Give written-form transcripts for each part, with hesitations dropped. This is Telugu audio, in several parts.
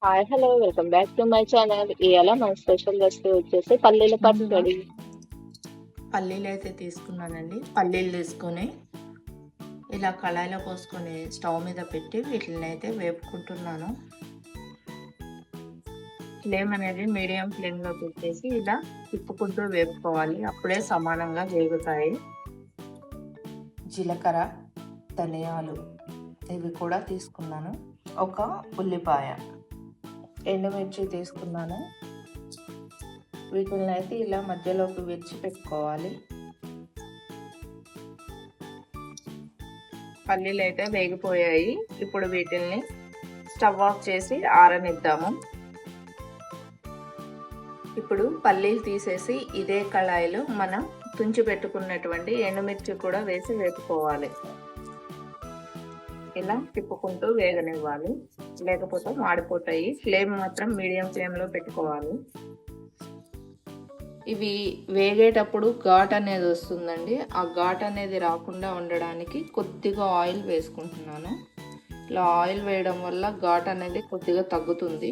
Hi hello welcome back to my channel. ఇవాళ మన స్పెషల్ రెసిపీ వచ్చేసి పల్లీల ముందుగా పచ్చడి. పల్లీలు అయితే తీసుకున్నానండి. పల్లీలు తీసుకొని ఇలా కళాయిలో పోసుకొని స్టవ్ మీద పెట్టి వీటిని అయితే వేపుకుంటున్నాను. ఫ్లేమ్ అనేది మీడియం ఫ్లేమ్లో పెట్టేసి ఇలా తిప్పుకుంటూ వేపుకోవాలి, అప్పుడే సమానంగా వేగుతాయి. జీలకర్ర, ధనియాలు ఇవి కూడా తీసుకున్నాను. ఒక ఉల్లిపాయ, ఎండుమిర్చి తీసుకున్నాను. వీటిని అయితే ఇలా మధ్యలోకి విరిచి పెట్టుకోవాలి. పల్లీలు అయితే వేగిపోయాయి. ఇప్పుడు వీటిని స్టవ్ ఆఫ్ చేసి ఆరనిద్దాము. ఇప్పుడు పల్లీలు తీసేసి ఇదే కళాయిలో మనం తుంచి పెట్టుకున్నటువంటి ఎండుమిర్చి కూడా వేసి వేపుకోవాలి. ఇలా తిప్పుకుంటూ వేగనివ్వాలి, లేకపోతే మాడిపోతాయి. ఫ్లేమ్ మాత్రం మీడియం ఫ్లేమ్లో పెట్టుకోవాలి. ఇవి వేగేటప్పుడు ఘాట్ అనేది వస్తుందండి. ఆ ఘాట్ అనేది రాకుండా ఉండడానికి కొద్దిగా ఆయిల్ వేసుకుంటున్నాను. ఇలా ఆయిల్ వేయడం వల్ల ఘాట్ అనేది కొద్దిగా తగ్గుతుంది.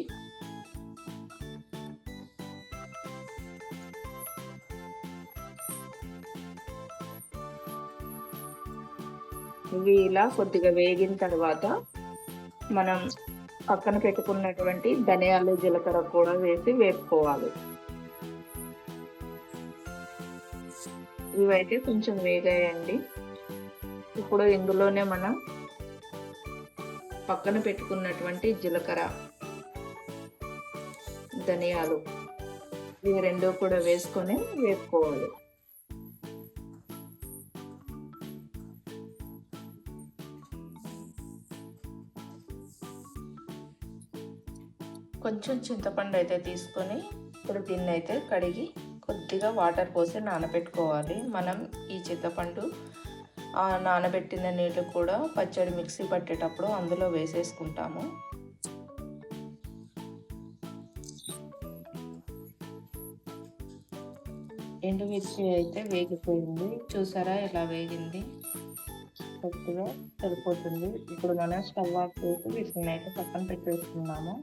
ఇవి ఇలా కొద్దిగా వేగిన తర్వాత మనం పక్కన పెట్టుకున్నటువంటి ధనియాలు, జీలకర్ర కూడా వేసి వేపుకోవాలి. ఇవైతే కొంచెం వేగాయండి. ఇప్పుడు ఇందులోనే మనం పక్కన పెట్టుకున్నటువంటి జీలకర్ర, ధనియాలు ఇవి రెండు కూడా వేసుకొని వేపుకోవాలి. కొంచెం చింతపండు అయితే తీసుకొని ఇప్పుడు దీన్ని అయితే కడిగి కొద్దిగా వాటర్ పోసి నానబెట్టుకోవాలి. మనం ఈ చింతపండు నానబెట్టిన నీళ్ళు కూడా పచ్చడి మిక్సీ పట్టేటప్పుడు అందులో వేసేసుకుంటాము. ఎండుమిర్చి అయితే వేగిపోయింది, చూసారా ఎలా వేగింది, కొద్దిగా సరిపోతుంది. ఇప్పుడు మనం స్టవ్ ఆఫ్ చేసి వీటిని అయితే పక్కన పెట్టేసుకున్నాము.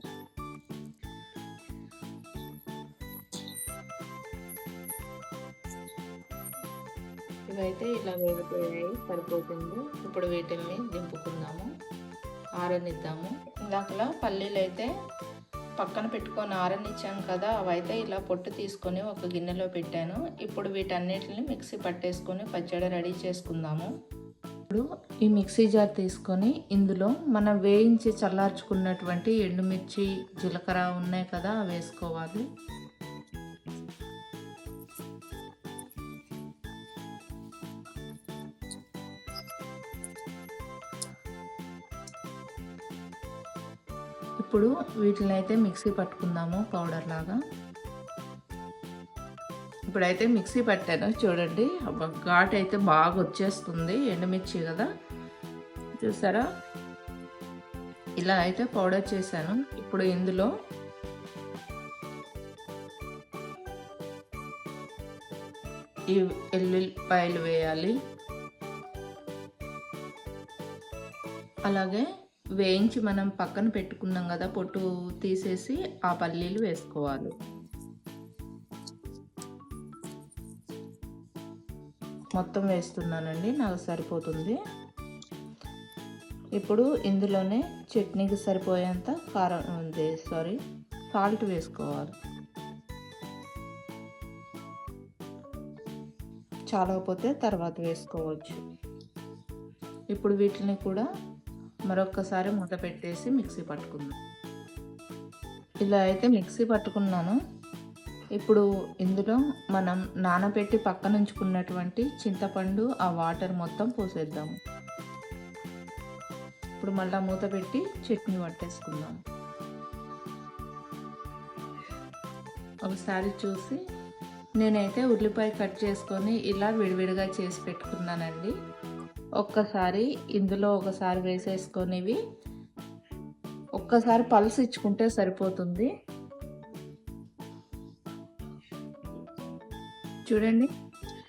ఇవైతే ఇలా వేగిపోయాయి, సరిపోతుంది. ఇప్పుడు వీటిని దింపుకుందాము, ఆరనిద్దాము. ఇందాకలా పల్లీలు అయితే పక్కన పెట్టుకొని ఆరనిచ్చాను కదా, అవైతే ఇలా పొట్టు తీసుకొని ఒక గిన్నెలో పెట్టాను. ఇప్పుడు వీటన్నిటిని మిక్సీ పట్టేసుకొని పచ్చడి రెడీ చేసుకుందాము. ఇప్పుడు ఈ మిక్సీ జార్ తీసుకొని ఇందులో మనం వేయించి చల్లార్చుకున్నటువంటి ఎండుమిర్చి, జీలకర్ర ఉన్నాయి కదా, వేసుకోవాలి. ఇప్పుడు వీటిని అయితే మిక్సీ పట్టుకుందాము పౌడర్ లాగా. ఇప్పుడైతే మిక్సీ పట్టాను, చూడండి ఘాట్ అయితే బాగా వచ్చేస్తుంది, ఎండుమిర్చి కదా, చూసారా. ఇలా అయితే పౌడర్ చేశాను. ఇప్పుడు ఇందులో ఈ ఎల్లుల్లిపాయలు వేయాలి, అలాగే వేయించి మనం పక్కన పెట్టుకున్నాం కదా పొట్టు తీసేసి ఆ పల్లీలు వేసుకోవాలి. మొత్తం వేస్తున్నానండి, నాకు సరిపోతుంది. ఇప్పుడు ఇందులోనే చట్నీకి సరిపోయేంత కారం సాల్ట్ వేసుకోవాలి. చాలకపోతే తర్వాత వేసుకోవచ్చు. ఇప్పుడు వీటిని కూడా మరొకసారి మూత పెట్టేసి మిక్సీ పట్టుకుందాం. ఇలా అయితే మిక్సీ పట్టుకున్నాను. ఇప్పుడు ఇందులో మనం నానబెట్టి పక్కన ఉంచుకున్నటువంటి చింతపండు ఆ వాటర్ మొత్తం పోసేద్దాము. ఇప్పుడు మళ్ళీ మూత పెట్టి చట్నీ పట్టేసుకుందాం. ఒకసారి చూసి నేనైతే ఉల్లిపాయ కట్ చేసుకొని ఇలా విడివిడిగా చేసి పెట్టుకున్నానండి. ఒక్కసారి ఇందులో ఒకసారి వేసేసుకొని ఒక్కసారి పల్స్ ఇచ్చుకుంటే సరిపోతుంది. చూడండి,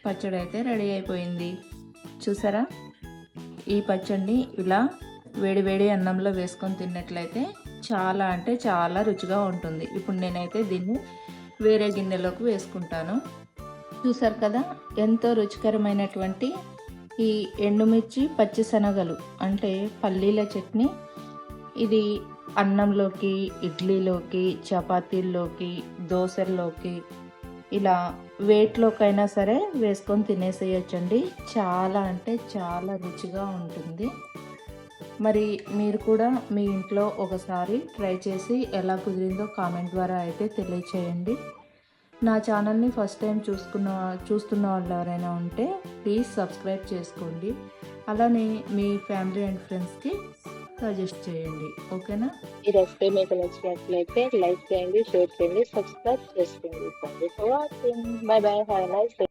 పచ్చడి అయితే రెడీ అయిపోయింది, చూసారా. ఈ పచ్చడిని ఇలా వేడి వేడి అన్నంలో వేసుకొని తిన్నట్లయితే చాలా అంటే చాలా రుచిగా ఉంటుంది. ఇప్పుడు నేనైతే దీన్ని వేరే గిన్నెలోకి వేసుకుంటాను. చూసారు కదా, ఎంతో రుచికరమైనటువంటి ఈ ఎండుమిర్చి పచ్చిశనగలు అంటే పల్లీల చట్నీ. ఇది అన్నంలోకి, ఇడ్లీలోకి, చపాతీల్లోకి, దోశల్లోకి, ఇలా వేటిలోకైనా సరే వేసుకొని తినేసేయొచ్చండి. చాలా అంటే చాలా రుచిగా ఉంటుంది. మరి మీరు కూడా మీ ఇంట్లో ఒకసారి ట్రై చేసి ఎలా కుదిరిందో కామెంట్ ద్వారా అయితే తెలియచేయండి. నా ఛానల్ని ఫస్ట్ టైం చూస్తున్న వాళ్ళు ఎవరైనా ఉంటే ప్లీజ్ సబ్స్క్రైబ్ చేసుకోండి. అలానే మీ ఫ్యామిలీ అండ్ ఫ్రెండ్స్కి సజెస్ట్ చేయండి. ఓకేనా? ఈ రెసిపీ మీకు నచ్చినట్లయితే లైక్ చేయండి, షేర్ చేయండి, సబ్స్క్రైబ్ చేసుకోండి. Thank you for watching. By by. Have a nice day.